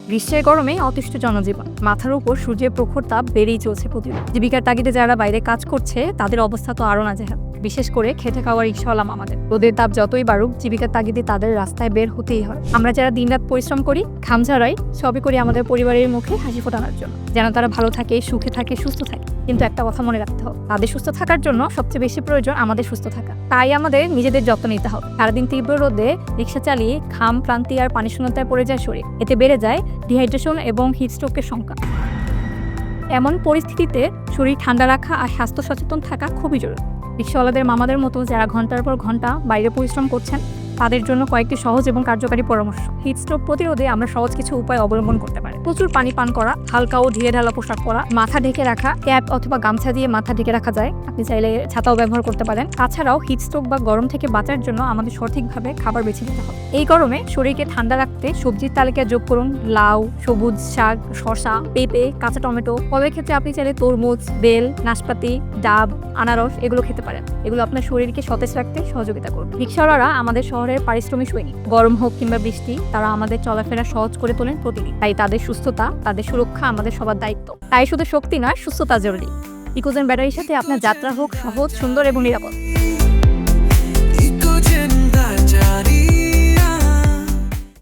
গ্রীষ্মের গরমে অতিষ্ঠ জনজীবন, মাথার উপর সূর্যের প্রখর তাপ বেড়েই চলছে প্রতিদিন। জীবিকার তাগিদে যারা বাইরে কাজ করছে তাদের অবস্থা তো আরো নাজেহাল, বিশেষ করে খেটে খাওয়ার রিকশাওয়ালা মামাদের। রোদের তাপ যতই বাড়ুক, জীবিকার তাগিদে তাদের রাস্তায় বের হতেই হয়। আমরা যারা দিনরাত পরিশ্রম করি, ঘাম ঝরাই, সবই করি আমাদের পরিবারের মুখে হাসি ফোটানোর জন্য, যেন তারা ভালো থাকে, সুখে থাকে, সুস্থ থাকে। কিন্তু একটা কথা মনে রাখতে হবে, তাদের সুস্থ থাকার জন্য সবচেয়ে বেশি প্রয়োজন আমাদের সুস্থ থাকা। তাই আমাদের নিজেদের যত্ন নিতে হবে। সারাদিন তীব্র রোদে রিক্সা চালিয়ে ঘাম, ক্লান্তি আর পানি শূন্যতায় পড়ে যায় শরীর। এতে বেড়ে যায় ডিহাইড্রেশন এবং হিটস্ট্রোকের সংখ্যা। এমন পরিস্থিতিতে শরীর ঠান্ডা রাখা আর স্বাস্থ্য সচেতন থাকা খুবই জরুরি। রিক্সাওয়ালাদের মামাদের মতো যারা ঘন্টার পর ঘন্টা বাইরে পরিশ্রম করছেন, তাদের জন্য কয়েকটি সহজ এবং কার্যকারী পরামর্শ। হিটস্ট্রোক প্রতিরোধে আমরা সহজ কিছু উপায় অবলম্বন করতে পারি। প্রচুর পানি পান করা, হালকা ও ঢিলে ঢালা পোশাক পরা, মাথা ঢেকে রাখা, ক্যাপ অথবা গামছা দিয়ে মাথা ঢেকে রাখা যায়। আপনি চাইলে ছাতাও ব্যবহার করতে পারেন। তাছাড়াও হিটস্ট্রোক বা গরম থেকে বাঁচার জন্য আমাদের সঠিকভাবে খাবার বেছে নিতে হবে। এই গরমে শরীরকে ঠান্ডা রাখতে সবজির তালিকায় যোগ করুন লাউ, সবুজ শাক, শসা, পেঁপে, কাঁচা টমেটো। ফলের ক্ষেত্রে আপনি চাইলে তরমুজ, বেল, নাশপাতি, ডাব, আনারস এগুলো খেতে পারেন। এগুলো আপনার শরীরকে সতেজ রাখতে সহযোগিতা করবে। রিক্সাওয়ালারা আমাদের শহরের পারিশ্রমিক সৈনিক। গরম হোক কিংবা বৃষ্টি, তারা আমাদের চলাফেরা সহজ করে তোলেন প্রতিদিন। তাই তাদের সুস্থতা, তাদের সুরক্ষা আমাদের সবার দায়িত্ব। তাই শুধু শক্তি নয়, সুস্থতা জরুরি। ইকোজেন ব্যাটারির সাথে আপনার যাত্রা হোক সহজ, সুন্দর এবং নিরাপদ।